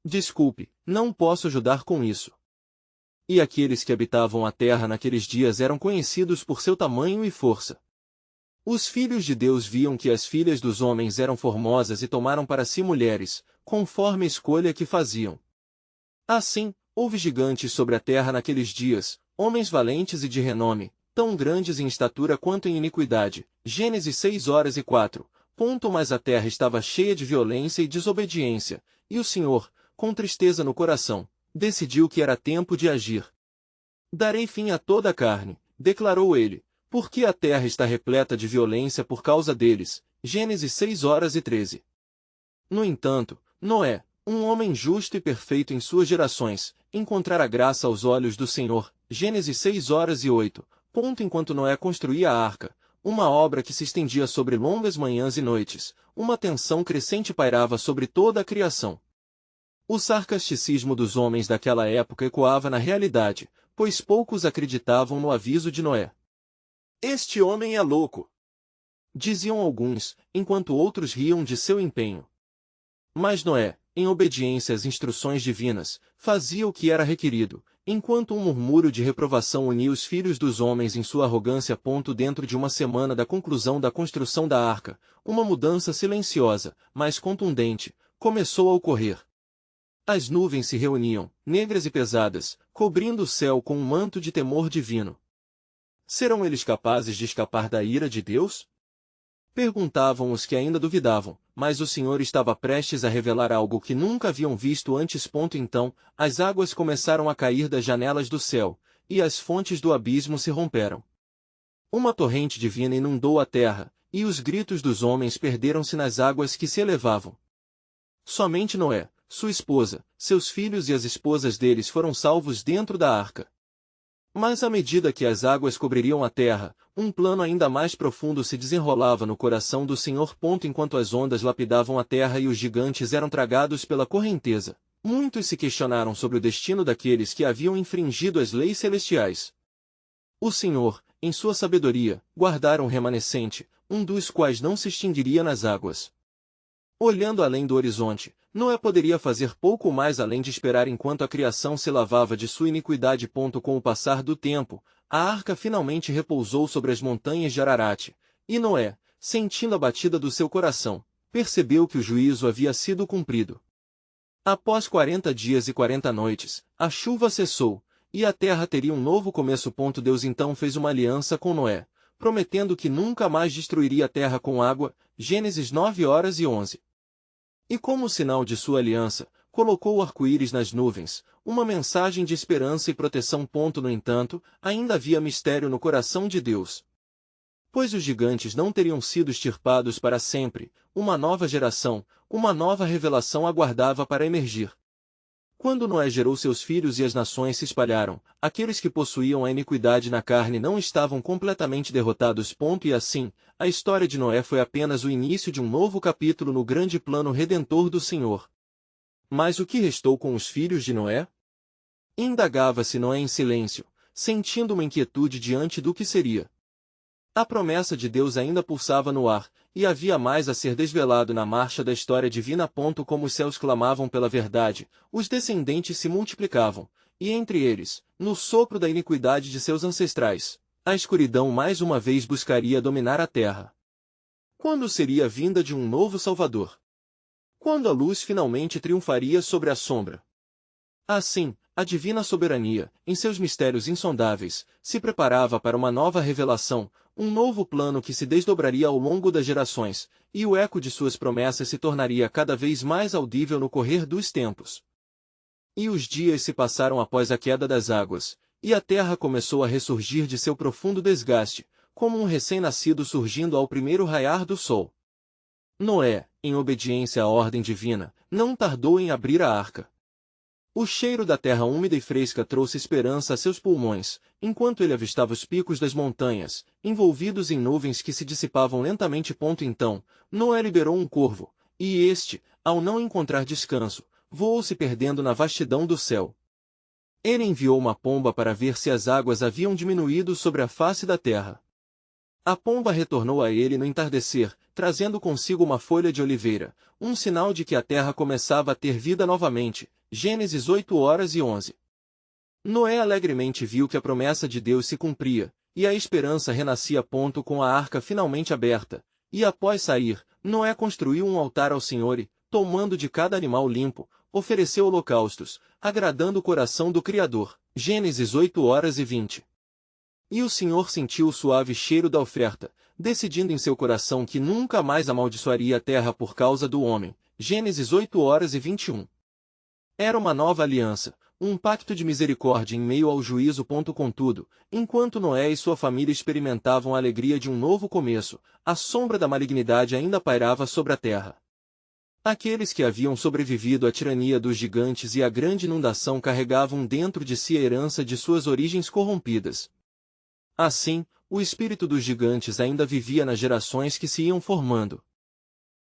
Desculpe, não posso ajudar com isso. E aqueles que habitavam a terra naqueles dias eram conhecidos por seu tamanho e força. Os filhos de Deus viam que as filhas dos homens eram formosas e tomaram para si mulheres, conforme a escolha que faziam. Assim, houve gigantes sobre a terra naqueles dias, homens valentes e de renome, tão grandes em estatura quanto em iniquidade. Gênesis 6:4. Mas a terra estava cheia de violência e desobediência, e o Senhor, com tristeza no coração, decidiu que era tempo de agir. Darei fim a toda a carne, declarou ele, porque a terra está repleta de violência por causa deles. Gênesis 6:13. No entanto, Noé, um homem justo e perfeito em suas gerações, encontrara graça aos olhos do Senhor. Gênesis 6:8. Enquanto Noé construía a arca, uma obra que se estendia sobre longas manhãs e noites, uma tensão crescente pairava sobre toda a criação. O sarcasticismo dos homens daquela época ecoava na realidade, pois poucos acreditavam no aviso de Noé. Este homem é louco! Diziam alguns, enquanto outros riam de seu empenho. Mas Noé, em obediência às instruções divinas, fazia o que era requerido, enquanto um murmúrio de reprovação unia os filhos dos homens em sua arrogância. Dentro de uma semana da conclusão da construção da arca, uma mudança silenciosa, mas contundente, começou a ocorrer. As nuvens se reuniam, negras e pesadas, cobrindo o céu com um manto de temor divino. Serão eles capazes de escapar da ira de Deus? Perguntavam os que ainda duvidavam, mas o Senhor estava prestes a revelar algo que nunca haviam visto antes. Então, as águas começaram a cair das janelas do céu, e as fontes do abismo se romperam. Uma torrente divina inundou a terra, e os gritos dos homens perderam-se nas águas que se elevavam. Somente Noé, sua esposa, seus filhos e as esposas deles foram salvos dentro da arca. Mas à medida que as águas cobririam a terra, um plano ainda mais profundo se desenrolava no coração do Senhor. Enquanto as ondas lapidavam a terra e os gigantes eram tragados pela correnteza, muitos se questionaram sobre o destino daqueles que haviam infringido as leis celestiais. O Senhor, em sua sabedoria, guardara um remanescente, um dos quais não se extinguiria nas águas. Olhando além do horizonte, Noé poderia fazer pouco mais além de esperar enquanto a criação se lavava de sua iniquidade. Com o passar do tempo, a arca finalmente repousou sobre as montanhas de Ararat, e Noé, sentindo a batida do seu coração, percebeu que o juízo havia sido cumprido. Após 40 dias e 40 noites, a chuva cessou, e a terra teria um novo começo. Deus então fez uma aliança com Noé, prometendo que nunca mais destruiria a terra com água. Gênesis 9:11. E como sinal de sua aliança, colocou o arco-íris nas nuvens, uma mensagem de esperança e proteção. No entanto, ainda havia mistério no coração de Deus. Pois os gigantes não teriam sido extirpados para sempre, uma nova geração, uma nova revelação aguardava para emergir. Quando Noé gerou seus filhos e as nações se espalharam, aqueles que possuíam a iniquidade na carne não estavam completamente derrotados. E assim, a história de Noé foi apenas o início de um novo capítulo no grande plano redentor do Senhor. Mas o que restou com os filhos de Noé? Indagava-se Noé em silêncio, sentindo uma inquietude diante do que seria. A promessa de Deus ainda pulsava no ar, e havia mais a ser desvelado na marcha da história divina. Como os céus clamavam pela verdade, os descendentes se multiplicavam, e entre eles, no sopro da iniquidade de seus ancestrais, a escuridão mais uma vez buscaria dominar a terra. Quando seria a vinda de um novo Salvador? Quando a luz finalmente triunfaria sobre a sombra? Assim, a divina soberania, em seus mistérios insondáveis, se preparava para uma nova revelação, um novo plano que se desdobraria ao longo das gerações, e o eco de suas promessas se tornaria cada vez mais audível no correr dos tempos. E os dias se passaram após a queda das águas, e a terra começou a ressurgir de seu profundo desgaste, como um recém-nascido surgindo ao primeiro raiar do sol. Noé, em obediência à ordem divina, não tardou em abrir a arca. O cheiro da terra úmida e fresca trouxe esperança a seus pulmões, enquanto ele avistava os picos das montanhas, envolvidos em nuvens que se dissipavam lentamente. Então, Noé liberou um corvo, e este, ao não encontrar descanso, voou se perdendo na vastidão do céu. Ele enviou uma pomba para ver se as águas haviam diminuído sobre a face da terra. A pomba retornou a ele no entardecer, trazendo consigo uma folha de oliveira, um sinal de que a terra começava a ter vida novamente. Gênesis 8:11. Noé alegremente viu que a promessa de Deus se cumpria, e a esperança renascia. Com a arca finalmente aberta, e após sair, Noé construiu um altar ao Senhor e, tomando de cada animal limpo, ofereceu holocaustos, agradando o coração do Criador. Gênesis 8:20. E o Senhor sentiu o suave cheiro da oferta, decidindo em seu coração que nunca mais amaldiçoaria a terra por causa do homem. Gênesis 8:21. Era uma nova aliança, um pacto de misericórdia em meio ao juízo. Contudo, enquanto Noé e sua família experimentavam a alegria de um novo começo, a sombra da malignidade ainda pairava sobre a terra. Aqueles que haviam sobrevivido à tirania dos gigantes e à grande inundação carregavam dentro de si a herança de suas origens corrompidas. Assim, o espírito dos gigantes ainda vivia nas gerações que se iam formando.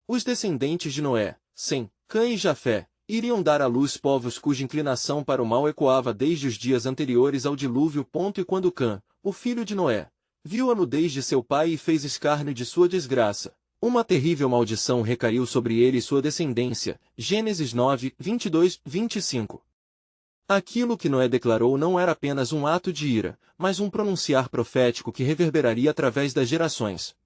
Os descendentes de Noé, Sem, Cã e Jafé, iriam dar à luz povos cuja inclinação para o mal ecoava desde os dias anteriores ao dilúvio. E quando Cã, o filho de Noé, viu a nudez de seu pai e fez escárnio de sua desgraça, uma terrível maldição recaiu sobre ele e sua descendência. Gênesis 9:22-25. Aquilo que Noé declarou não era apenas um ato de ira, mas um pronunciar profético que reverberaria através das gerações.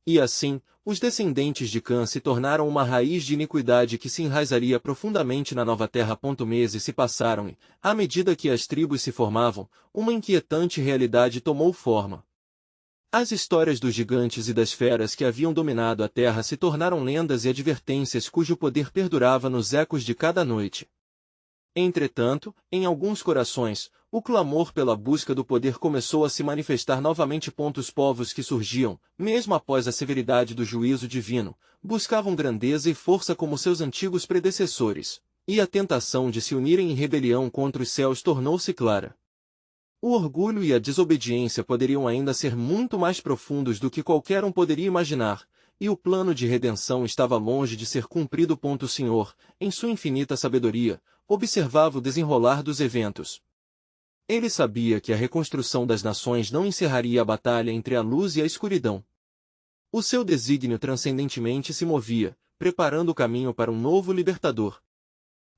E assim, os descendentes de Cã se tornaram uma raiz de iniquidade que se enraizaria profundamente na nova terra. Meses se passaram e, à medida que as tribos se formavam, uma inquietante realidade tomou forma. As histórias dos gigantes e das feras que haviam dominado a terra se tornaram lendas e advertências cujo poder perdurava nos ecos de cada noite. Entretanto, em alguns corações, o clamor pela busca do poder começou a se manifestar novamente. Os povos que surgiam, mesmo após a severidade do juízo divino, buscavam grandeza e força como seus antigos predecessores, e a tentação de se unirem em rebelião contra os céus tornou-se clara. O orgulho e a desobediência poderiam ainda ser muito mais profundos do que qualquer um poderia imaginar, e o plano de redenção estava longe de ser cumprido. O Senhor, em sua infinita sabedoria, observava o desenrolar dos eventos. Ele sabia que a reconstrução das nações não encerraria a batalha entre a luz e a escuridão. O seu desígnio transcendentemente se movia, preparando o caminho para um novo libertador.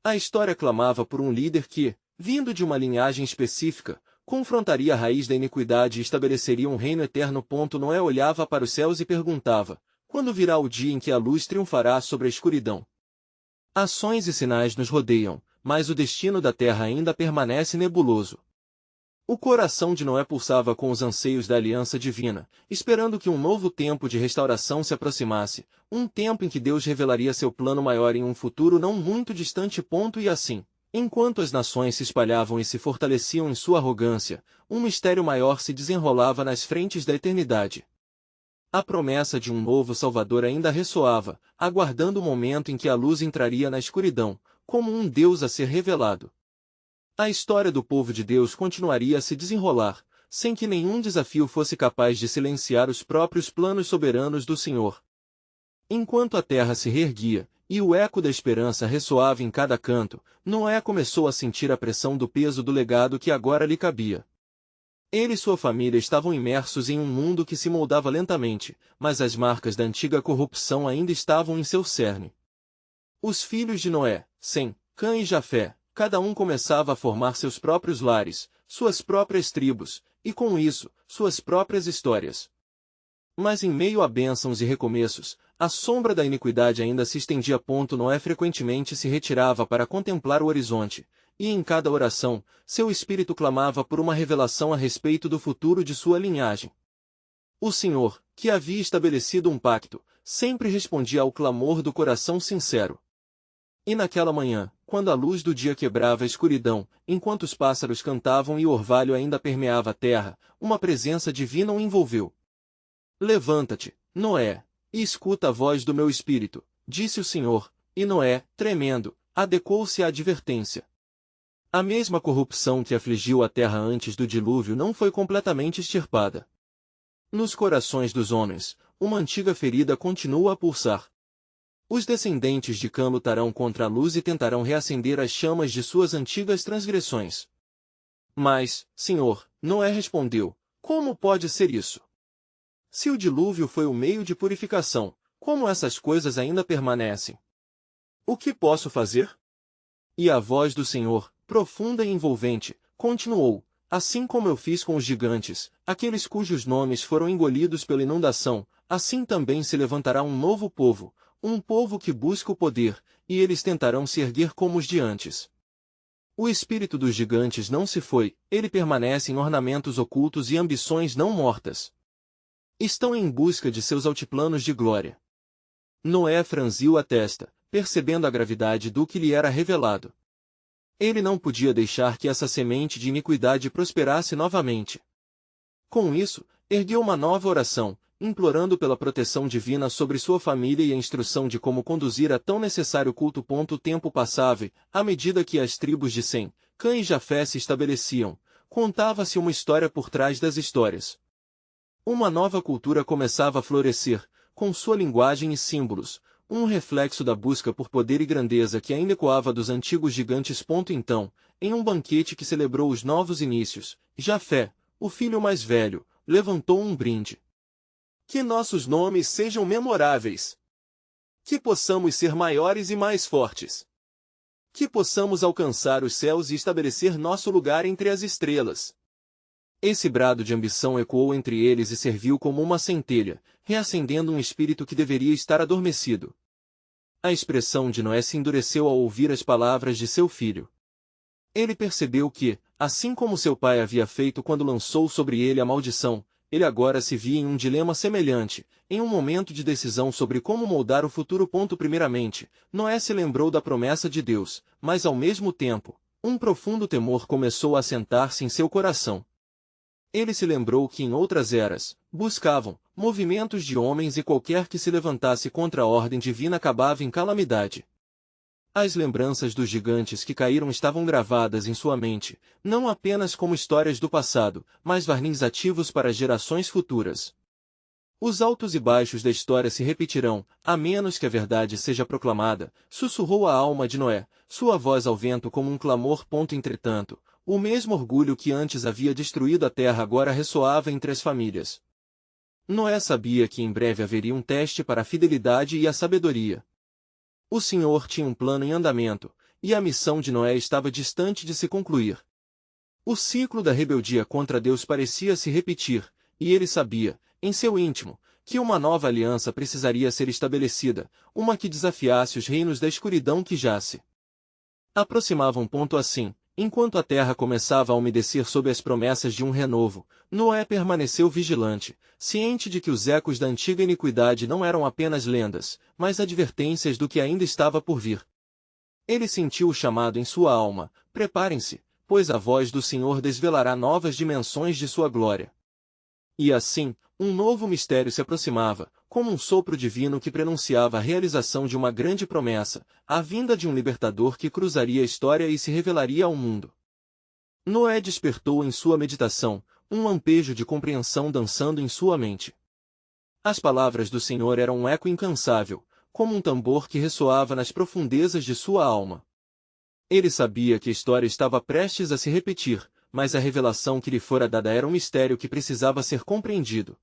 A história clamava por um líder que, vindo de uma linhagem específica, confrontaria a raiz da iniquidade e estabeleceria um reino eterno. Noé olhava para os céus e perguntava: quando virá o dia em que a luz triunfará sobre a escuridão? Ações e sinais nos rodeiam, mas o destino da terra ainda permanece nebuloso. O coração de Noé pulsava com os anseios da aliança divina, esperando que um novo tempo de restauração se aproximasse, um tempo em que Deus revelaria seu plano maior em um futuro não muito distante. E assim, enquanto as nações se espalhavam e se fortaleciam em sua arrogância, um mistério maior se desenrolava nas frentes da eternidade. A promessa de um novo Salvador ainda ressoava, aguardando o momento em que a luz entraria na escuridão, como um Deus a ser revelado. A história do povo de Deus continuaria a se desenrolar, sem que nenhum desafio fosse capaz de silenciar os próprios planos soberanos do Senhor. Enquanto a terra se reerguia, e o eco da esperança ressoava em cada canto, Noé começou a sentir a pressão do peso do legado que agora lhe cabia. Ele e sua família estavam imersos em um mundo que se moldava lentamente, mas as marcas da antiga corrupção ainda estavam em seu cerne. Os filhos de Noé, Sem, Cã e Jafé, cada um começava a formar seus próprios lares, suas próprias tribos, e com isso, suas próprias histórias. Mas em meio a bênçãos e recomeços, a sombra da iniquidade ainda se estendia. Noé frequentemente se retirava para contemplar o horizonte, e em cada oração, seu espírito clamava por uma revelação a respeito do futuro de sua linhagem. O Senhor, que havia estabelecido um pacto, sempre respondia ao clamor do coração sincero. E naquela manhã, quando a luz do dia quebrava a escuridão, enquanto os pássaros cantavam e o orvalho ainda permeava a terra, uma presença divina o envolveu. Levanta-te, Noé, e escuta a voz do meu espírito, disse o Senhor, e Noé, tremendo, adequou-se à advertência. A mesma corrupção que afligiu a terra antes do dilúvio não foi completamente extirpada. Nos corações dos homens, uma antiga ferida continua a pulsar. Os descendentes de Cã lutarão contra a luz e tentarão reacender as chamas de suas antigas transgressões. Mas, Senhor, Noé respondeu, como pode ser isso? Se o dilúvio foi o meio de purificação, como essas coisas ainda permanecem? O que posso fazer? E a voz do Senhor, profunda e envolvente, continuou: assim como eu fiz com os gigantes, aqueles cujos nomes foram engolidos pela inundação, assim também se levantará um povo que busca o poder, e eles tentarão se erguer como os de antes. O espírito dos gigantes não se foi, ele permanece em ornamentos ocultos e ambições não mortas. Estão em busca de seus altiplanos de glória. Noé franziu a testa, percebendo a gravidade do que lhe era revelado. Ele não podia deixar que essa semente de iniquidade prosperasse novamente. Com isso, ergueu uma nova oração, implorando pela proteção divina sobre sua família e a instrução de como conduzir a tão necessário culto. O tempo passava, à medida que as tribos de Sem, Cã e Jafé se estabeleciam, contava-se uma história por trás das histórias. Uma nova cultura começava a florescer, com sua linguagem e símbolos, um reflexo da busca por poder e grandeza que ainda ecoava dos antigos gigantes. Então, em um banquete que celebrou os novos inícios, Jafé, o filho mais velho, levantou um brinde. Que nossos nomes sejam memoráveis. Que possamos ser maiores e mais fortes. Que possamos alcançar os céus e estabelecer nosso lugar entre as estrelas. Esse brado de ambição ecoou entre eles e serviu como uma centelha, reacendendo um espírito que deveria estar adormecido. A expressão de Noé se endureceu ao ouvir as palavras de seu filho. Ele percebeu que, assim como seu pai havia feito quando lançou sobre ele a maldição, ele agora se via em um dilema semelhante, em um momento de decisão sobre como moldar o futuro. Primeiramente, Noé se lembrou da promessa de Deus, mas ao mesmo tempo, um profundo temor começou a assentar-se em seu coração. Ele se lembrou que em outras eras, buscavam, movimentos de homens e qualquer que se levantasse contra a ordem divina acabava em calamidade. As lembranças dos gigantes que caíram estavam gravadas em sua mente, não apenas como histórias do passado, mas verniz ativos para gerações futuras. Os altos e baixos da história se repetirão, a menos que a verdade seja proclamada, sussurrou a alma de Noé, sua voz ao vento como um clamor. Entretanto, o mesmo orgulho que antes havia destruído a terra agora ressoava entre as famílias. Noé sabia que em breve haveria um teste para a fidelidade e a sabedoria. O Senhor tinha um plano em andamento, e a missão de Noé estava distante de se concluir. O ciclo da rebeldia contra Deus parecia se repetir, e ele sabia, em seu íntimo, que uma nova aliança precisaria ser estabelecida, uma que desafiasse os reinos da escuridão que jace. Aproximava um ponto assim, enquanto a terra começava a umedecer sob as promessas de um renovo, Noé permaneceu vigilante, ciente de que os ecos da antiga iniquidade não eram apenas lendas, mas advertências do que ainda estava por vir. Ele sentiu o chamado em sua alma: preparem-se, pois a voz do Senhor desvelará novas dimensões de sua glória. E assim, um novo mistério se aproximava, como um sopro divino que prenunciava a realização de uma grande promessa, a vinda de um libertador que cruzaria a história e se revelaria ao mundo. Noé despertou em sua meditação, um lampejo de compreensão dançando em sua mente. As palavras do Senhor eram um eco incansável, como um tambor que ressoava nas profundezas de sua alma. Ele sabia que a história estava prestes a se repetir, mas a revelação que lhe fora dada era um mistério que precisava ser compreendido.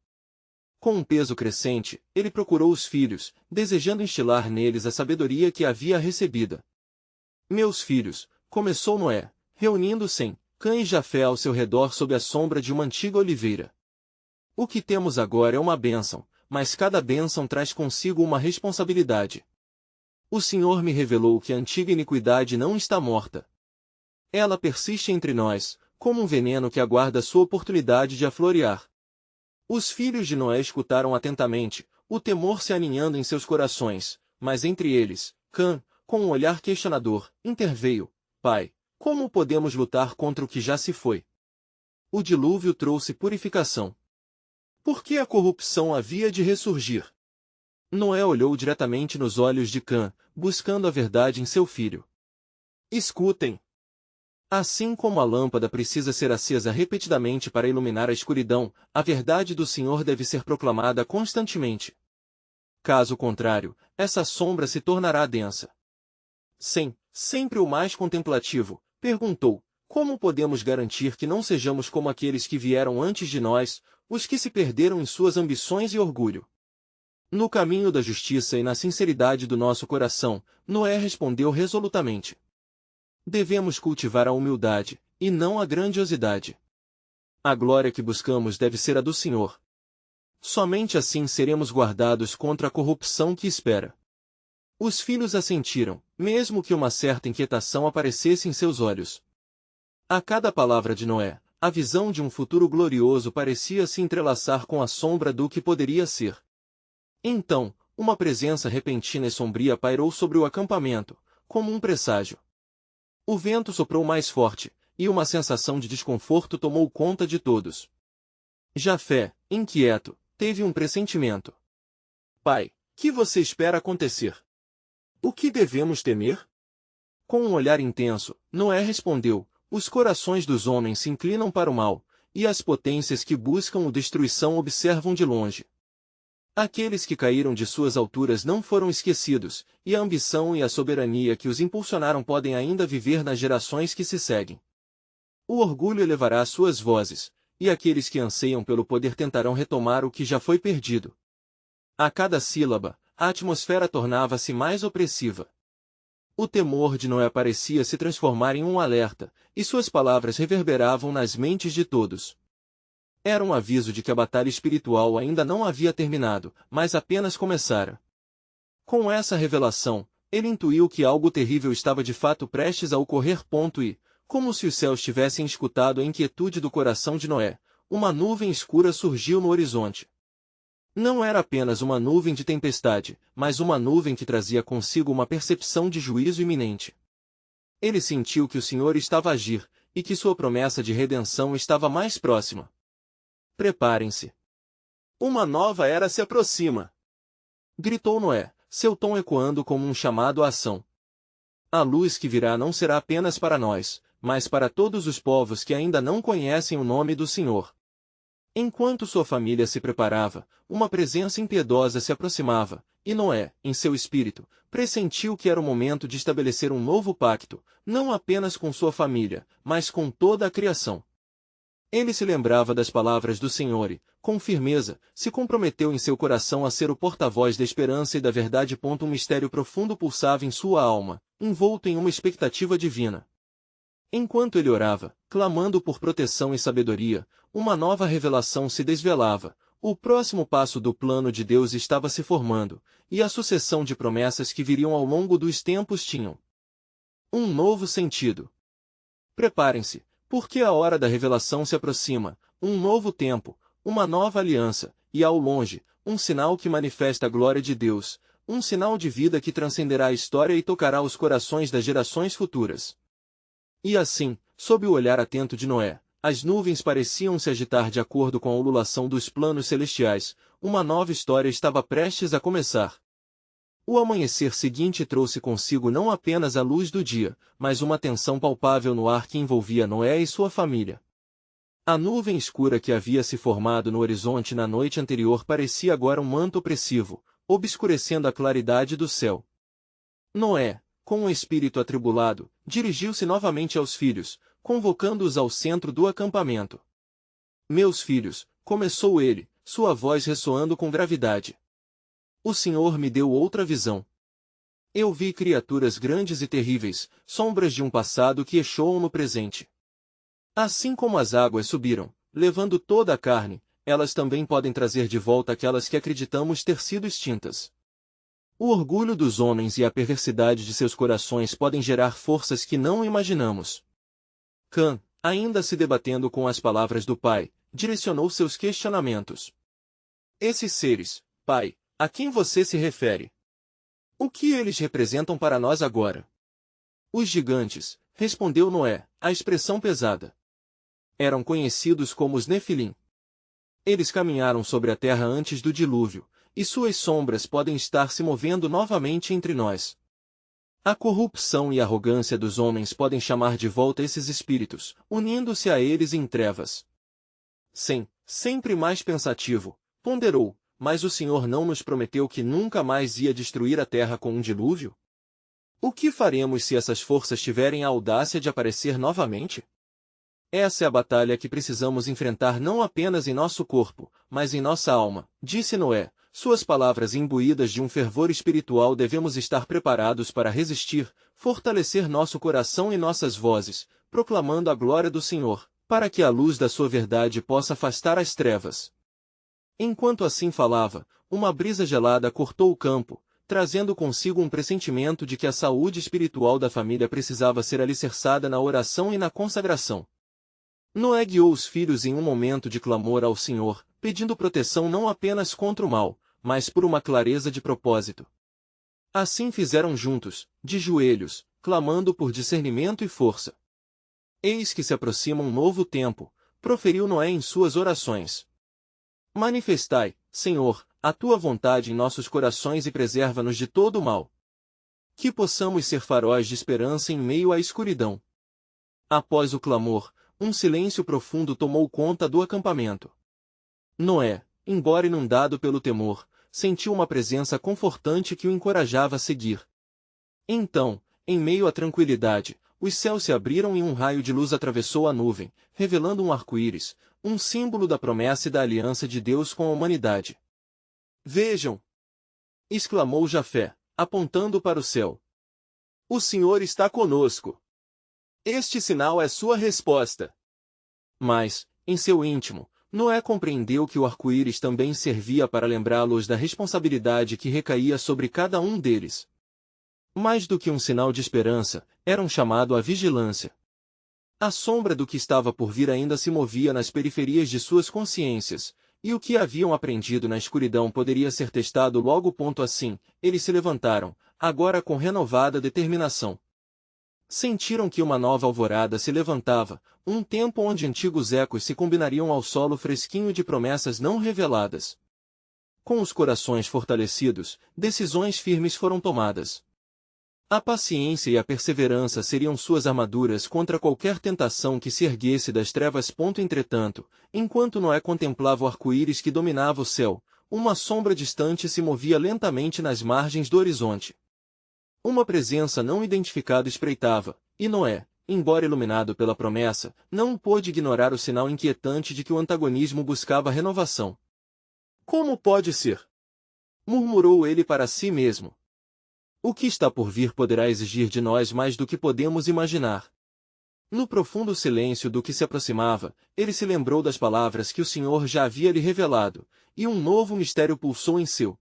Com um peso crescente, ele procurou os filhos, desejando instilar neles a sabedoria que havia recebida. Meus filhos, começou Noé, reunindo Sem, Cã e Jafé ao seu redor sob a sombra de uma antiga oliveira. O que temos agora é uma bênção, mas cada bênção traz consigo uma responsabilidade. O Senhor me revelou que a antiga iniquidade não está morta. Ela persiste entre nós, como um veneno que aguarda sua oportunidade de aflorear. Os filhos de Noé escutaram atentamente, o temor se aninhando em seus corações, mas entre eles, Cã, com um olhar questionador, interveio: Pai, como podemos lutar contra o que já se foi? O dilúvio trouxe purificação. Por que a corrupção havia de ressurgir? Noé olhou diretamente nos olhos de Cã, buscando a verdade em seu filho. Escutem! Assim como a lâmpada precisa ser acesa repetidamente para iluminar a escuridão, a verdade do Senhor deve ser proclamada constantemente. Caso contrário, essa sombra se tornará densa. Sem, sempre o mais contemplativo, perguntou: como podemos garantir que não sejamos como aqueles que vieram antes de nós, os que se perderam em suas ambições e orgulho? No caminho da justiça e na sinceridade do nosso coração, Noé respondeu resolutamente. Devemos cultivar a humildade, e não a grandiosidade. A glória que buscamos deve ser a do Senhor. Somente assim seremos guardados contra a corrupção que espera. Os filhos assentiram, mesmo que uma certa inquietação aparecesse em seus olhos. A cada palavra de Noé, a visão de um futuro glorioso parecia se entrelaçar com a sombra do que poderia ser. Então, uma presença repentina e sombria pairou sobre o acampamento, como um presságio. O vento soprou mais forte, e uma sensação de desconforto tomou conta de todos. Jafé, inquieto, teve um pressentimento. Pai, que você espera acontecer? O que devemos temer? Com um olhar intenso, Noé respondeu: os corações dos homens se inclinam para o mal, e as potências que buscam a destruição observam de longe. Aqueles que caíram de suas alturas não foram esquecidos, e a ambição e a soberania que os impulsionaram podem ainda viver nas gerações que se seguem. O orgulho elevará suas vozes, e aqueles que anseiam pelo poder tentarão retomar o que já foi perdido. A cada sílaba, a atmosfera tornava-se mais opressiva. O temor de Noé parecia se transformar em um alerta, e suas palavras reverberavam nas mentes de todos. Era um aviso de que a batalha espiritual ainda não havia terminado, mas apenas começara. Com essa revelação, ele intuiu que algo terrível estava de fato prestes a ocorrer. E, como se os céus tivessem escutado a inquietude do coração de Noé, uma nuvem escura surgiu no horizonte. Não era apenas uma nuvem de tempestade, mas uma nuvem que trazia consigo uma percepção de juízo iminente. Ele sentiu que o Senhor estava a agir, e que sua promessa de redenção estava mais próxima. Preparem-se. Uma nova era se aproxima. Gritou Noé, seu tom ecoando como um chamado à ação. A luz que virá não será apenas para nós, mas para todos os povos que ainda não conhecem o nome do Senhor. Enquanto sua família se preparava, uma presença impiedosa se aproximava, e Noé, em seu espírito, pressentiu que era o momento de estabelecer um novo pacto, não apenas com sua família, mas com toda a criação. Ele se lembrava das palavras do Senhor e, com firmeza, se comprometeu em seu coração a ser o porta-voz da esperança e da verdade. Um mistério profundo pulsava em sua alma, envolto em uma expectativa divina. Enquanto ele orava, clamando por proteção e sabedoria, uma nova revelação se desvelava. O próximo passo do plano de Deus estava se formando, e a sucessão de promessas que viriam ao longo dos tempos tinham um novo sentido. Preparem-se, porque a hora da revelação se aproxima, um novo tempo, uma nova aliança, e ao longe, um sinal que manifesta a glória de Deus, um sinal de vida que transcenderá a história e tocará os corações das gerações futuras. E assim, sob o olhar atento de Noé, as nuvens pareciam se agitar de acordo com a ululação dos planos celestiais, uma nova história estava prestes a começar. O amanhecer seguinte trouxe consigo não apenas a luz do dia, mas uma tensão palpável no ar que envolvia Noé e sua família. A nuvem escura que havia se formado no horizonte na noite anterior parecia agora um manto opressivo, obscurecendo a claridade do céu. Noé, com o espírito atribulado, dirigiu-se novamente aos filhos, convocando-os ao centro do acampamento. Meus filhos, começou ele, sua voz ressoando com gravidade. O Senhor me deu outra visão. Eu vi criaturas grandes e terríveis, sombras de um passado que ecoam no presente. Assim como as águas subiram, levando toda a carne, elas também podem trazer de volta aquelas que acreditamos ter sido extintas. O orgulho dos homens e a perversidade de seus corações podem gerar forças que não imaginamos. Cã, ainda se debatendo com as palavras do pai, direcionou seus questionamentos. Esses seres, pai, a quem você se refere? O que eles representam para nós agora? Os gigantes, respondeu Noé, a expressão pesada. Eram conhecidos como os Nefilim. Eles caminharam sobre a terra antes do dilúvio, e suas sombras podem estar se movendo novamente entre nós. A corrupção e a arrogância dos homens podem chamar de volta esses espíritos, unindo-se a eles em trevas. Sim, sempre mais pensativo, ponderou, mas o Senhor não nos prometeu que nunca mais ia destruir a terra com um dilúvio? O que faremos se essas forças tiverem a audácia de aparecer novamente? Essa é a batalha que precisamos enfrentar não apenas em nosso corpo, mas em nossa alma, disse Noé, suas palavras imbuídas de um fervor espiritual, devemos estar preparados para resistir, fortalecer nosso coração e nossas vozes, proclamando a glória do Senhor, para que a luz da sua verdade possa afastar as trevas. Enquanto assim falava, uma brisa gelada cortou o campo, trazendo consigo um pressentimento de que a saúde espiritual da família precisava ser alicerçada na oração e na consagração. Noé guiou os filhos em um momento de clamor ao Senhor, pedindo proteção não apenas contra o mal, mas por uma clareza de propósito. Assim fizeram juntos, de joelhos, clamando por discernimento e força. Eis que se aproxima um novo tempo, proferiu Noé em suas orações. Manifestai, Senhor, a tua vontade em nossos corações e preserva-nos de todo o mal. Que possamos ser faróis de esperança em meio à escuridão. Após o clamor, um silêncio profundo tomou conta do acampamento. Noé, embora inundado pelo temor, sentiu uma presença confortante que o encorajava a seguir. Então, em meio à tranquilidade, os céus se abriram e um raio de luz atravessou a nuvem, revelando um arco-íris, um símbolo da promessa e da aliança de Deus com a humanidade. Vejam! Exclamou Jafé, apontando para o céu. O Senhor está conosco. Este sinal é sua resposta. Mas, em seu íntimo, Noé compreendeu que o arco-íris também servia para lembrá-los da responsabilidade que recaía sobre cada um deles. Mais do que um sinal de esperança, era um chamado à vigilância. A sombra do que estava por vir ainda se movia nas periferias de suas consciências, e o que haviam aprendido na escuridão poderia ser testado logo. Assim, eles se levantaram, agora com renovada determinação. Sentiram que uma nova alvorada se levantava, um tempo onde antigos ecos se combinariam ao solo fresquinho de promessas não reveladas. Com os corações fortalecidos, decisões firmes foram tomadas. A paciência e a perseverança seriam suas armaduras contra qualquer tentação que se erguesse das trevas. Entretanto, enquanto Noé contemplava o arco-íris que dominava o céu, uma sombra distante se movia lentamente nas margens do horizonte. Uma presença não identificada espreitava, e Noé, embora iluminado pela promessa, não pôde ignorar o sinal inquietante de que o antagonismo buscava renovação. Como pode ser? Murmurou ele para si mesmo. O que está por vir poderá exigir de nós mais do que podemos imaginar. No profundo silêncio do que se aproximava, ele se lembrou das palavras que o Senhor já havia lhe revelado, e um novo mistério pulsou em seu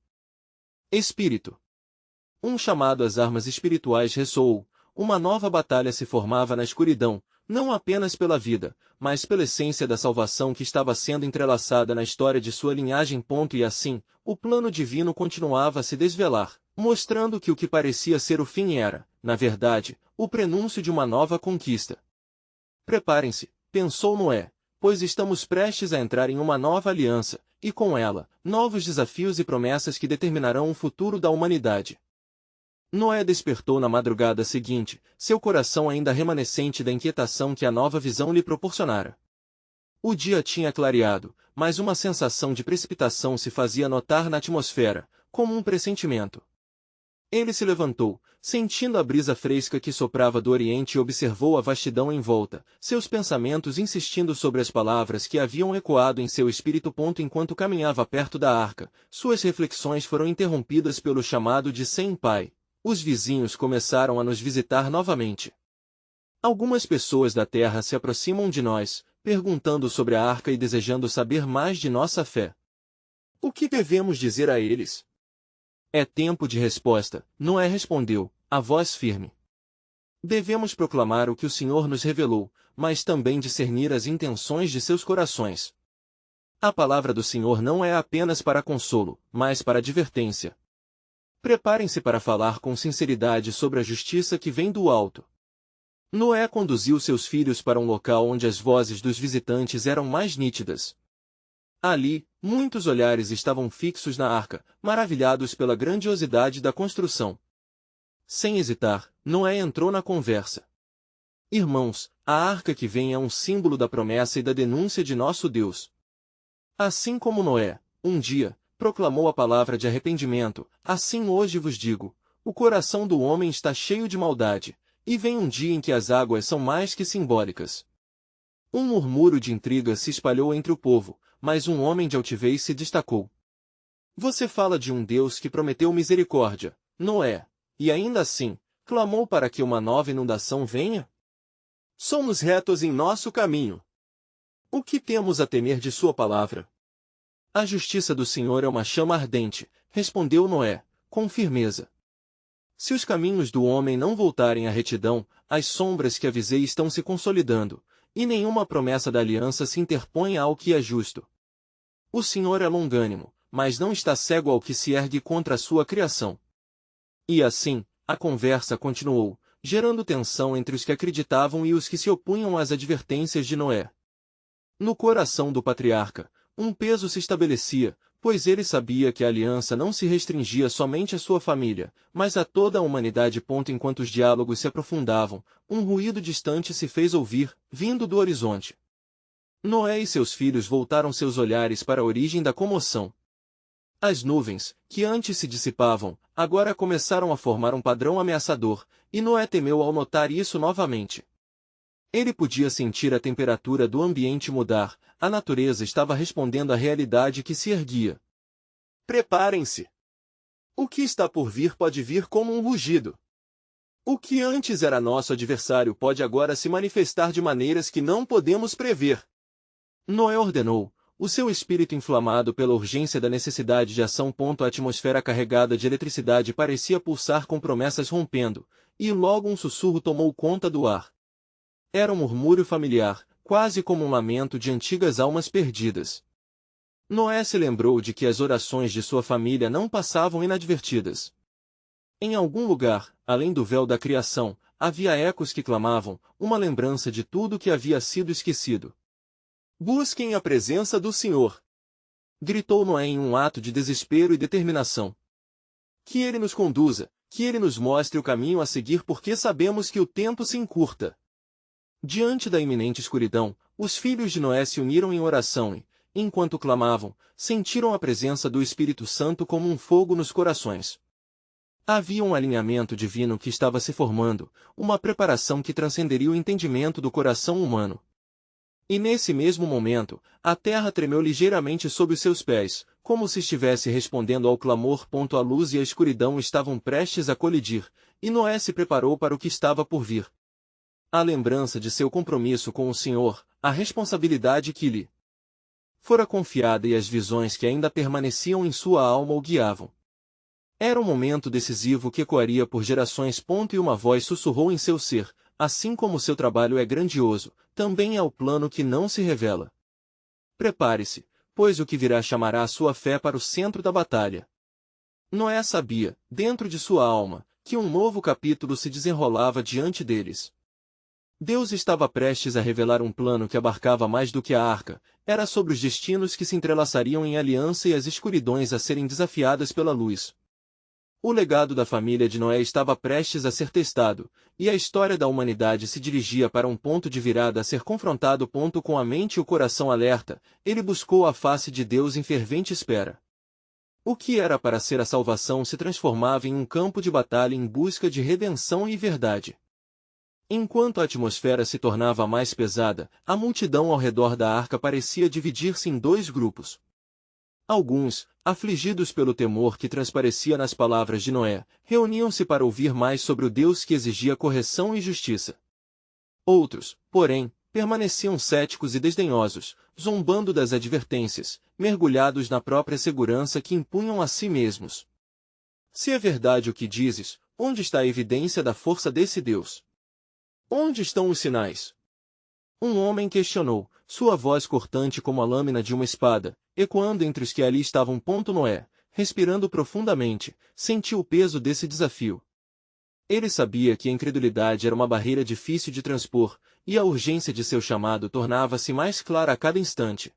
espírito. Um chamado às armas espirituais ressoou, uma nova batalha se formava na escuridão, não apenas pela vida, mas pela essência da salvação que estava sendo entrelaçada na história de sua linhagem. E assim, o plano divino continuava a se desvelar, mostrando que o que parecia ser o fim era, na verdade, o prenúncio de uma nova conquista. Preparem-se, pensou Noé, pois estamos prestes a entrar em uma nova aliança, e com ela, novos desafios e promessas que determinarão o futuro da humanidade. Noé despertou na madrugada seguinte, seu coração ainda remanescente da inquietação que a nova visão lhe proporcionara. O dia tinha clareado, mas uma sensação de precipitação se fazia notar na atmosfera, como um pressentimento. Ele se levantou, sentindo a brisa fresca que soprava do oriente, e observou a vastidão em volta, seus pensamentos insistindo sobre as palavras que haviam ecoado em seu espírito. Enquanto caminhava perto da arca, suas reflexões foram interrompidas pelo chamado de Sem Pai. Os vizinhos começaram a nos visitar novamente. Algumas pessoas da terra se aproximam de nós, perguntando sobre a arca e desejando saber mais de nossa fé. O que devemos dizer a eles? É tempo de resposta, Noé respondeu, a voz firme. Devemos proclamar o que o Senhor nos revelou, mas também discernir as intenções de seus corações. A palavra do Senhor não é apenas para consolo, mas para advertência. Preparem-se para falar com sinceridade sobre a justiça que vem do alto. Noé conduziu seus filhos para um local onde as vozes dos visitantes eram mais nítidas. Ali, muitos olhares estavam fixos na arca, maravilhados pela grandiosidade da construção. Sem hesitar, Noé entrou na conversa. Irmãos, a arca que vem é um símbolo da promessa e da denúncia de nosso Deus. Assim como Noé, um dia, proclamou a palavra de arrependimento, assim hoje vos digo, o coração do homem está cheio de maldade, e vem um dia em que as águas são mais que simbólicas. Um murmúrio de intriga se espalhou entre o povo, mas um homem de altivez se destacou. Você fala de um Deus que prometeu misericórdia, Noé, e ainda assim, clamou para que uma nova inundação venha? Somos retos em nosso caminho. O que temos a temer de sua palavra? A justiça do Senhor é uma chama ardente, respondeu Noé, com firmeza. Se os caminhos do homem não voltarem à retidão, as sombras que avisei estão se consolidando, e nenhuma promessa da aliança se interpõe ao que é justo. O Senhor é longânimo, mas não está cego ao que se ergue contra a sua criação. E assim, a conversa continuou, gerando tensão entre os que acreditavam e os que se opunham às advertências de Noé. No coração do patriarca, um peso se estabelecia, pois ele sabia que a aliança não se restringia somente à sua família, mas a toda a humanidade. Enquanto os diálogos se aprofundavam, um ruído distante se fez ouvir, vindo do horizonte. Noé e seus filhos voltaram seus olhares para a origem da comoção. As nuvens, que antes se dissipavam, agora começaram a formar um padrão ameaçador, e Noé temeu ao notar isso novamente. Ele podia sentir a temperatura do ambiente mudar, a natureza estava respondendo à realidade que se erguia. Preparem-se! O que está por vir pode vir como um rugido. O que antes era nosso adversário pode agora se manifestar de maneiras que não podemos prever. Noé ordenou, o seu espírito inflamado pela urgência da necessidade de ação. A atmosfera carregada de eletricidade parecia pulsar com promessas rompendo, e logo um sussurro tomou conta do ar. Era um murmúrio familiar, quase como um lamento de antigas almas perdidas. Noé se lembrou de que as orações de sua família não passavam inadvertidas. Em algum lugar, além do véu da criação, havia ecos que clamavam, uma lembrança de tudo que havia sido esquecido. Busquem a presença do Senhor! Gritou Noé em um ato de desespero e determinação. Que Ele nos conduza, que Ele nos mostre o caminho a seguir, porque sabemos que o tempo se encurta. Diante da iminente escuridão, os filhos de Noé se uniram em oração e, enquanto clamavam, sentiram a presença do Espírito Santo como um fogo nos corações. Havia um alinhamento divino que estava se formando, uma preparação que transcenderia o entendimento do coração humano. E nesse mesmo momento, a terra tremeu ligeiramente sob os seus pés, como se estivesse respondendo ao clamor. A luz e a escuridão estavam prestes a colidir, e Noé se preparou para o que estava por vir. A lembrança de seu compromisso com o Senhor, a responsabilidade que lhe fora confiada e as visões que ainda permaneciam em sua alma o guiavam. Era um momento decisivo que ecoaria por gerações. E uma voz sussurrou em seu ser, assim como seu trabalho é grandioso, também é o plano que não se revela. Prepare-se, pois o que virá chamará a sua fé para o centro da batalha. Noé sabia, dentro de sua alma, que um novo capítulo se desenrolava diante deles. Deus estava prestes a revelar um plano que abarcava mais do que a arca, era sobre os destinos que se entrelaçariam em aliança e as escuridões a serem desafiadas pela luz. O legado da família de Noé estava prestes a ser testado, e a história da humanidade se dirigia para um ponto de virada a ser confrontado. Com a mente e o coração alerta, ele buscou a face de Deus em fervente espera. O que era para ser a salvação se transformava em um campo de batalha em busca de redenção e verdade. Enquanto a atmosfera se tornava mais pesada, a multidão ao redor da arca parecia dividir-se em dois grupos. Alguns, afligidos pelo temor que transparecia nas palavras de Noé, reuniam-se para ouvir mais sobre o Deus que exigia correção e justiça. Outros, porém, permaneciam céticos e desdenhosos, zombando das advertências, mergulhados na própria segurança que impunham a si mesmos. Se é verdade o que dizes, onde está a evidência da força desse Deus? Onde estão os sinais? Um homem questionou, sua voz cortante como a lâmina de uma espada, ecoando entre os que ali estavam. Noé, respirando profundamente, sentiu o peso desse desafio. Ele sabia que a incredulidade era uma barreira difícil de transpor, e a urgência de seu chamado tornava-se mais clara a cada instante.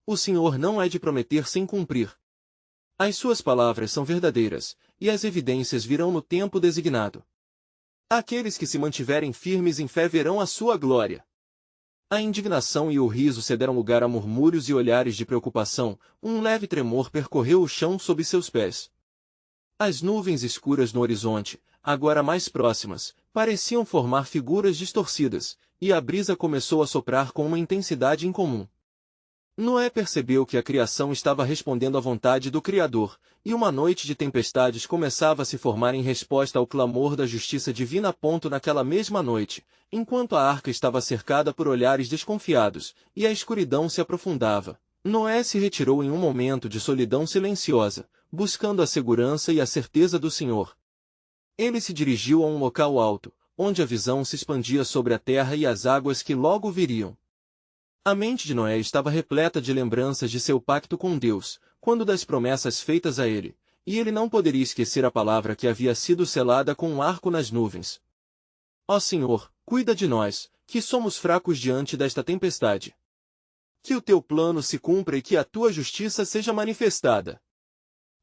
O Senhor não é de prometer sem cumprir. As suas palavras são verdadeiras, e as evidências virão no tempo designado. Aqueles que se mantiverem firmes em fé verão a sua glória. A indignação e o riso cederam lugar a murmúrios e olhares de preocupação, um leve tremor percorreu o chão sob seus pés. As nuvens escuras no horizonte, agora mais próximas, pareciam formar figuras distorcidas, e a brisa começou a soprar com uma intensidade incomum. Noé percebeu que a criação estava respondendo à vontade do Criador, e uma noite de tempestades começava a se formar em resposta ao clamor da justiça divina. Naquela mesma noite, enquanto a arca estava cercada por olhares desconfiados, e a escuridão se aprofundava, Noé se retirou em um momento de solidão silenciosa, buscando a segurança e a certeza do Senhor. Ele se dirigiu a um local alto, onde a visão se expandia sobre a terra e as águas que logo viriam. A mente de Noé estava repleta de lembranças de seu pacto com Deus, quando das promessas feitas a ele, e ele não poderia esquecer a palavra que havia sido selada com um arco nas nuvens. Ó Senhor, cuida de nós, que somos fracos diante desta tempestade. Que o teu plano se cumpra e que a tua justiça seja manifestada.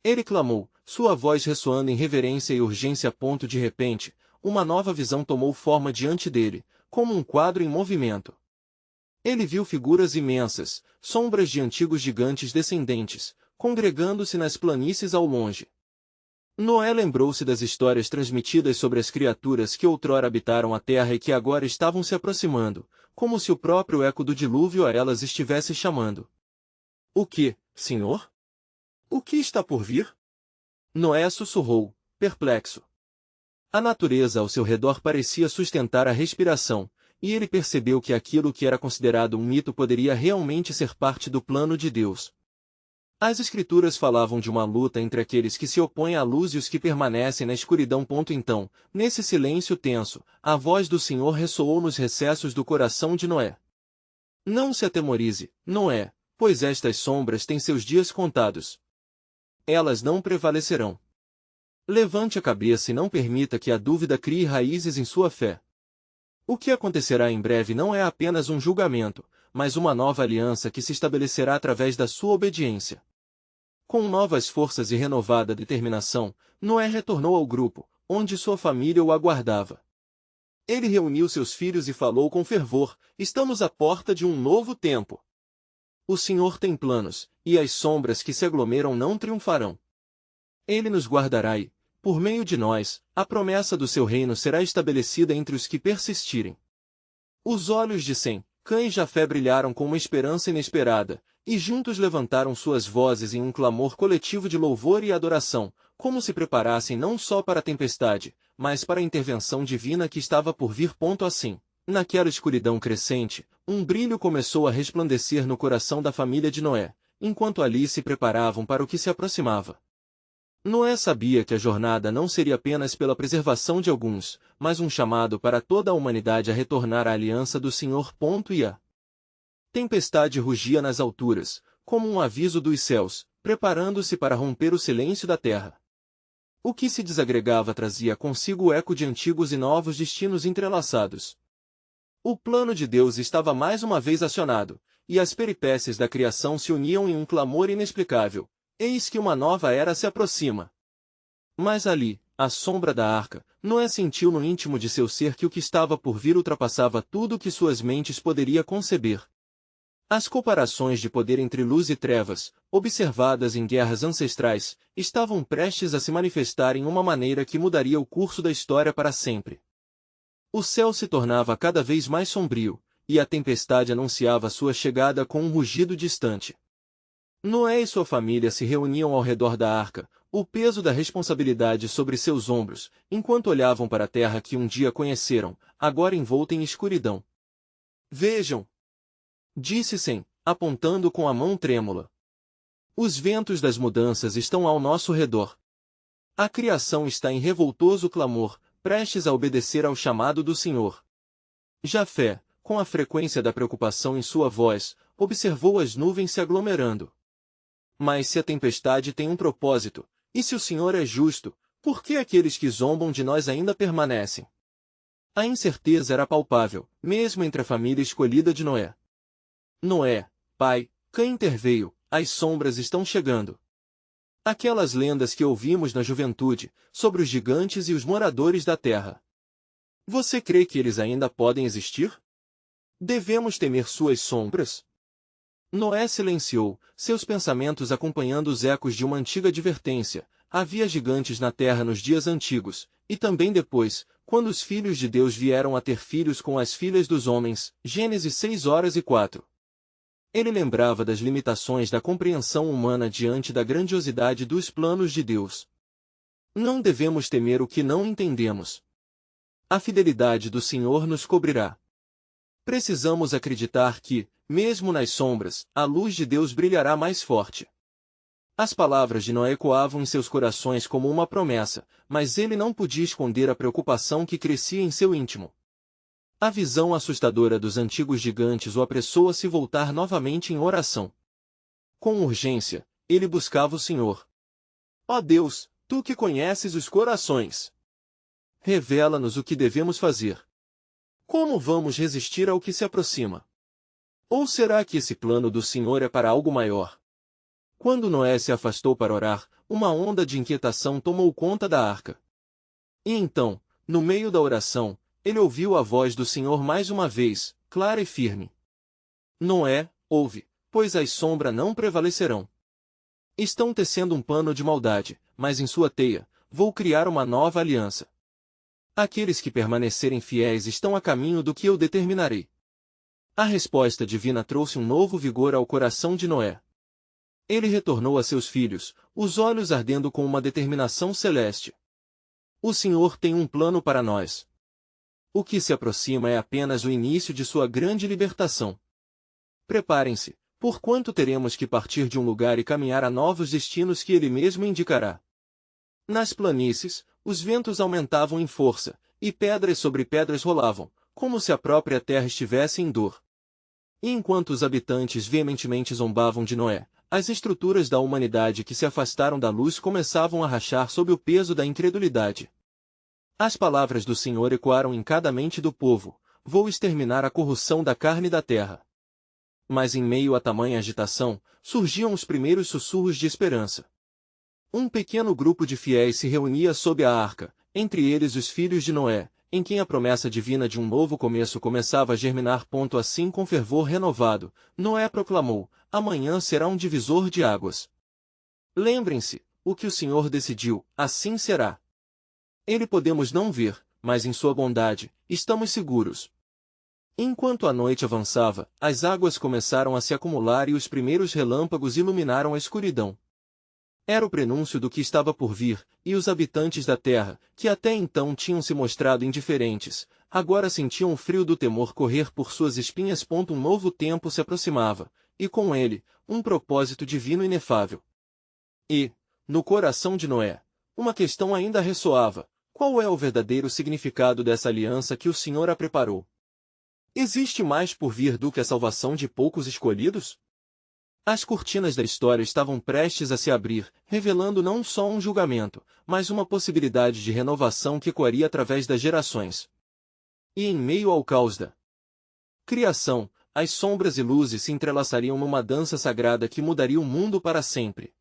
Ele clamou, sua voz ressoando em reverência e urgência. De repente, uma nova visão tomou forma diante dele, como um quadro em movimento. Ele viu figuras imensas, sombras de antigos gigantes descendentes, congregando-se nas planícies ao longe. Noé lembrou-se das histórias transmitidas sobre as criaturas que outrora habitaram a terra e que agora estavam se aproximando, como se o próprio eco do dilúvio a elas estivesse chamando. O que, Senhor? O que está por vir? Noé sussurrou, perplexo. A natureza ao seu redor parecia sustentar a respiração, e ele percebeu que aquilo que era considerado um mito poderia realmente ser parte do plano de Deus. As Escrituras falavam de uma luta entre aqueles que se opõem à luz e os que permanecem na escuridão. Então, nesse silêncio tenso, a voz do Senhor ressoou nos recessos do coração de Noé. Não se atemorize, Noé, pois estas sombras têm seus dias contados. Elas não prevalecerão. Levante a cabeça e não permita que a dúvida crie raízes em sua fé. O que acontecerá em breve não é apenas um julgamento, mas uma nova aliança que se estabelecerá através da sua obediência. Com novas forças e renovada determinação, Noé retornou ao grupo, onde sua família o aguardava. Ele reuniu seus filhos e falou com fervor, estamos à porta de um novo tempo. O Senhor tem planos, e as sombras que se aglomeram não triunfarão. Ele nos guardará e, por meio de nós, a promessa do seu reino será estabelecida entre os que persistirem. Os olhos de Sem, Cã e Jafé brilharam com uma esperança inesperada, e juntos levantaram suas vozes em um clamor coletivo de louvor e adoração, como se preparassem não só para a tempestade, mas para a intervenção divina que estava por vir. Assim, naquela escuridão crescente, um brilho começou a resplandecer no coração da família de Noé, enquanto ali se preparavam para o que se aproximava. Noé sabia que a jornada não seria apenas pela preservação de alguns, mas um chamado para toda a humanidade a retornar à aliança do Senhor. E a tempestade rugia nas alturas, como um aviso dos céus, preparando-se para romper o silêncio da terra. O que se desagregava trazia consigo o eco de antigos e novos destinos entrelaçados. O plano de Deus estava mais uma vez acionado, e as peripécias da criação se uniam em um clamor inexplicável. Eis que uma nova era se aproxima. Mas ali, à sombra da arca, Noé sentiu no íntimo de seu ser que o que estava por vir ultrapassava tudo o que suas mentes poderia conceber. As comparações de poder entre luz e trevas, observadas em guerras ancestrais, estavam prestes a se manifestar em uma maneira que mudaria o curso da história para sempre. O céu se tornava cada vez mais sombrio, e a tempestade anunciava sua chegada com um rugido distante. Noé e sua família se reuniam ao redor da arca, o peso da responsabilidade sobre seus ombros, enquanto olhavam para a terra que um dia conheceram, agora envolta em escuridão. Vejam! Disse Sem, apontando com a mão trêmula. Os ventos das mudanças estão ao nosso redor. A criação está em revoltoso clamor, prestes a obedecer ao chamado do Senhor. Jafé, com a frequência da preocupação em sua voz, observou as nuvens se aglomerando. Mas se a tempestade tem um propósito, e se o Senhor é justo, por que aqueles que zombam de nós ainda permanecem? A incerteza era palpável, mesmo entre a família escolhida de Noé. Noé, pai, Cã interveio, as sombras estão chegando. Aquelas lendas que ouvimos na juventude, sobre os gigantes e os moradores da terra. Você crê que eles ainda podem existir? Devemos temer suas sombras? Noé silenciou, seus pensamentos acompanhando os ecos de uma antiga advertência. Havia gigantes na terra nos dias antigos, e também depois, quando os filhos de Deus vieram a ter filhos com as filhas dos homens. Gênesis 6:4. Ele lembrava das limitações da compreensão humana diante da grandiosidade dos planos de Deus. Não devemos temer o que não entendemos. A fidelidade do Senhor nos cobrirá. Precisamos acreditar que, mesmo nas sombras, a luz de Deus brilhará mais forte. As palavras de Noé ecoavam em seus corações como uma promessa, mas ele não podia esconder a preocupação que crescia em seu íntimo. A visão assustadora dos antigos gigantes o apressou a se voltar novamente em oração. Com urgência, ele buscava o Senhor. Ó Deus, tu que conheces os corações, revela-nos o que devemos fazer. Como vamos resistir ao que se aproxima? Ou será que esse plano do Senhor é para algo maior? Quando Noé se afastou para orar, uma onda de inquietação tomou conta da arca. E então, no meio da oração, ele ouviu a voz do Senhor mais uma vez, clara e firme. Noé, ouve, pois as sombras não prevalecerão. Estão tecendo um pano de maldade, mas em sua teia, vou criar uma nova aliança. Aqueles que permanecerem fiéis estão a caminho do que eu determinarei. A resposta divina trouxe um novo vigor ao coração de Noé. Ele retornou a seus filhos, os olhos ardendo com uma determinação celeste. O Senhor tem um plano para nós. O que se aproxima é apenas o início de sua grande libertação. Preparem-se, porquanto teremos que partir de um lugar e caminhar a novos destinos que Ele mesmo indicará. Nas planícies, os ventos aumentavam em força, e pedras sobre pedras rolavam, como se a própria terra estivesse em dor. E enquanto os habitantes veementemente zombavam de Noé, as estruturas da humanidade que se afastaram da luz começavam a rachar sob o peso da incredulidade. As palavras do Senhor ecoaram em cada mente do povo: vou exterminar a corrupção da carne da terra. Mas em meio a tamanha agitação, surgiam os primeiros sussurros de esperança. Um pequeno grupo de fiéis se reunia sob a arca, entre eles os filhos de Noé, em quem a promessa divina de um novo começo começava a germinar. Assim, com fervor renovado, Noé proclamou: amanhã será um divisor de águas. Lembrem-se, o que o Senhor decidiu, assim será. Ele podemos não ver, mas em sua bondade, estamos seguros. Enquanto a noite avançava, as águas começaram a se acumular e os primeiros relâmpagos iluminaram a escuridão. Era o prenúncio do que estava por vir, e os habitantes da terra, que até então tinham se mostrado indiferentes, agora sentiam o frio do temor correr por suas espinhas. Um novo tempo se aproximava, e com ele, um propósito divino inefável. E, no coração de Noé, uma questão ainda ressoava: qual é o verdadeiro significado dessa aliança que o Senhor a preparou? Existe mais por vir do que a salvação de poucos escolhidos? As cortinas da história estavam prestes a se abrir, revelando não só um julgamento, mas uma possibilidade de renovação que ecoaria através das gerações. E em meio ao caos da criação, as sombras e luzes se entrelaçariam numa dança sagrada que mudaria o mundo para sempre.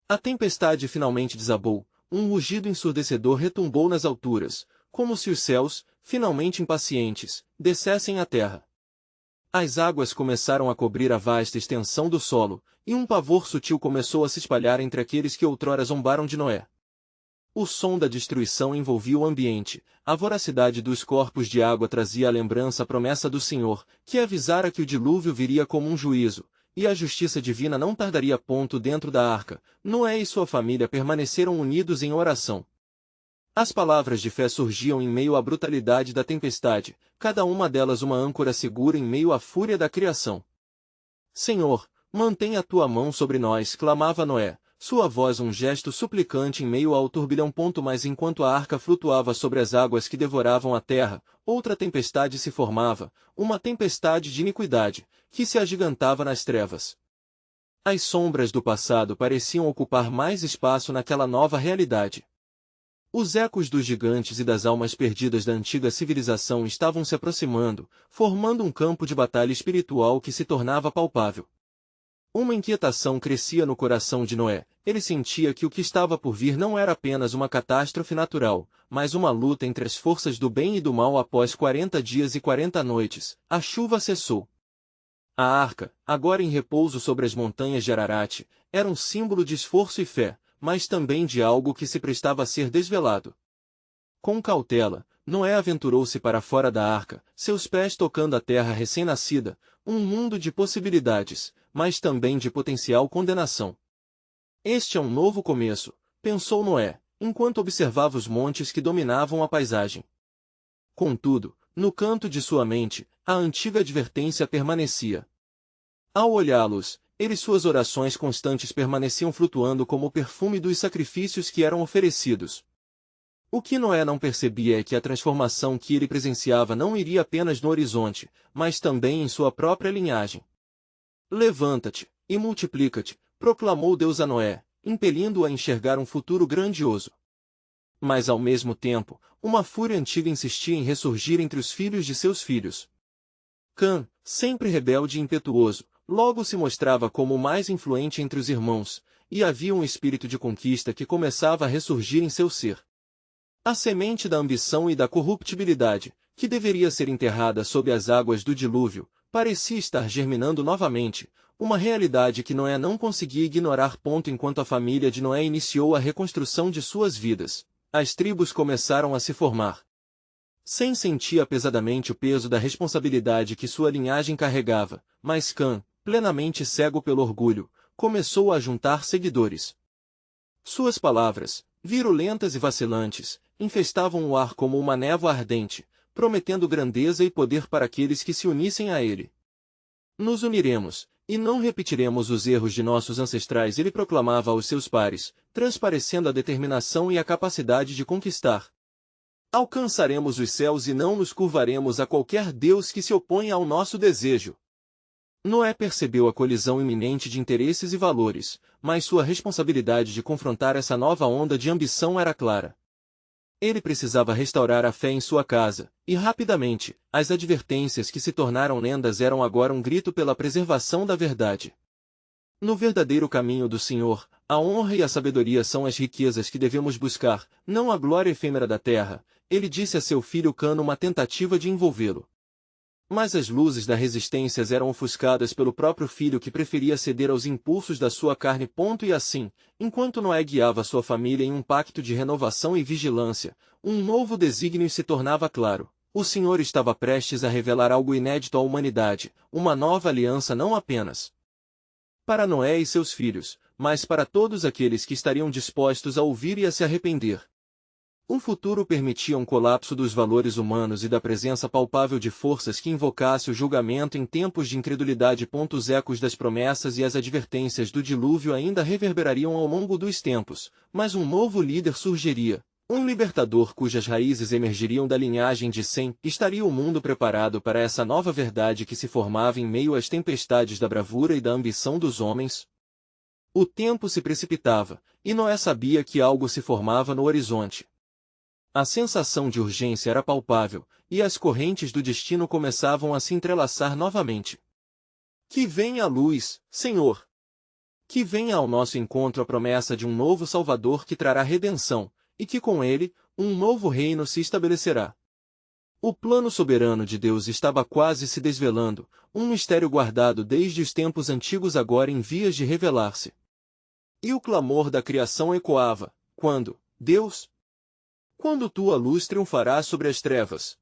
A tempestade finalmente desabou, um rugido ensurdecedor retumbou nas alturas, como se os céus, finalmente impacientes, descessem à terra. As águas começaram a cobrir a vasta extensão do solo, e um pavor sutil começou a se espalhar entre aqueles que outrora zombaram de Noé. O som da destruição envolvia o ambiente, a voracidade dos corpos de água trazia à lembrança a promessa do Senhor, que avisara que o dilúvio viria como um juízo, e a justiça divina não tardaria. Dentro da arca, Noé e sua família permaneceram unidos em oração. As palavras de fé surgiam em meio à brutalidade da tempestade, cada uma delas uma âncora segura em meio à fúria da criação. Senhor, mantém a tua mão sobre nós, clamava Noé, sua voz um gesto suplicante em meio ao turbilhão. Mas enquanto a arca flutuava sobre as águas que devoravam a terra, outra tempestade se formava, uma tempestade de iniquidade, que se agigantava nas trevas. As sombras do passado pareciam ocupar mais espaço naquela nova realidade. Os ecos dos gigantes e das almas perdidas da antiga civilização estavam se aproximando, formando um campo de batalha espiritual que se tornava palpável. Uma inquietação crescia no coração de Noé. Ele sentia que o que estava por vir não era apenas uma catástrofe natural, mas uma luta entre as forças do bem e do mal. Após 40 dias e 40 noites, a chuva cessou. A arca, agora em repouso sobre as montanhas de Ararat, era um símbolo de esforço e fé, mas também de algo que se prestava a ser desvelado. Com cautela, Noé aventurou-se para fora da arca, seus pés tocando a terra recém-nascida, um mundo de possibilidades, mas também de potencial condenação. Este é um novo começo, pensou Noé, enquanto observava os montes que dominavam a paisagem. Contudo, no canto de sua mente, a antiga advertência permanecia. Ao olhá-los, ele e suas orações constantes permaneciam flutuando como o perfume dos sacrifícios que eram oferecidos. O que Noé não percebia é que a transformação que ele presenciava não iria apenas no horizonte, mas também em sua própria linhagem. Levanta-te, e multiplica-te, proclamou Deus a Noé, impelindo-o a enxergar um futuro grandioso. Mas ao mesmo tempo, uma fúria antiga insistia em ressurgir entre os filhos de seus filhos. Cã, sempre rebelde e impetuoso, logo se mostrava como o mais influente entre os irmãos, e havia um espírito de conquista que começava a ressurgir em seu ser. A semente da ambição e da corruptibilidade, que deveria ser enterrada sob as águas do dilúvio, parecia estar germinando novamente, uma realidade que Noé não conseguia ignorar. Enquanto a família de Noé iniciou a reconstrução de suas vidas, as tribos começaram a se formar. Sem sentia pesadamente o peso da responsabilidade que sua linhagem carregava, mas Cã, plenamente cego pelo orgulho, começou a juntar seguidores. Suas palavras, virulentas e vacilantes, infestavam o ar como uma névoa ardente, prometendo grandeza e poder para aqueles que se unissem a ele. Nos uniremos, e não repetiremos os erros de nossos ancestrais, ele proclamava aos seus pares, transparecendo a determinação e a capacidade de conquistar. Alcançaremos os céus e não nos curvaremos a qualquer Deus que se oponha ao nosso desejo. Noé percebeu a colisão iminente de interesses e valores, mas sua responsabilidade de confrontar essa nova onda de ambição era clara. Ele precisava restaurar a fé em sua casa, e rapidamente, as advertências que se tornaram lendas eram agora um grito pela preservação da verdade. No verdadeiro caminho do Senhor, a honra e a sabedoria são as riquezas que devemos buscar, não a glória efêmera da terra, ele disse a seu filho Cã numa tentativa de envolvê-lo. Mas as luzes da resistência eram ofuscadas pelo próprio filho, que preferia ceder aos impulsos da sua carne. E assim, enquanto Noé guiava sua família em um pacto de renovação e vigilância, um novo desígnio se tornava claro. O Senhor estava prestes a revelar algo inédito à humanidade, uma nova aliança não apenas para Noé e seus filhos, mas para todos aqueles que estariam dispostos a ouvir e a se arrepender. Um futuro permitia um colapso dos valores humanos e da presença palpável de forças que invocasse o julgamento em tempos de incredulidade. Os ecos das promessas e as advertências do dilúvio ainda reverberariam ao longo dos tempos, mas um novo líder surgiria, um libertador cujas raízes emergiriam da linhagem de Sem. Estaria o mundo preparado para essa nova verdade que se formava em meio às tempestades da bravura e da ambição dos homens? O tempo se precipitava, e Noé sabia que algo se formava no horizonte. A sensação de urgência era palpável, e as correntes do destino começavam a se entrelaçar novamente. Que venha a luz, Senhor! Que venha ao nosso encontro a promessa de um novo Salvador que trará redenção, e que com ele, um novo reino se estabelecerá. O plano soberano de Deus estava quase se desvelando, um mistério guardado desde os tempos antigos agora em vias de revelar-se. E o clamor da criação ecoava: quando, Deus? Quando tua luz triunfará sobre as trevas?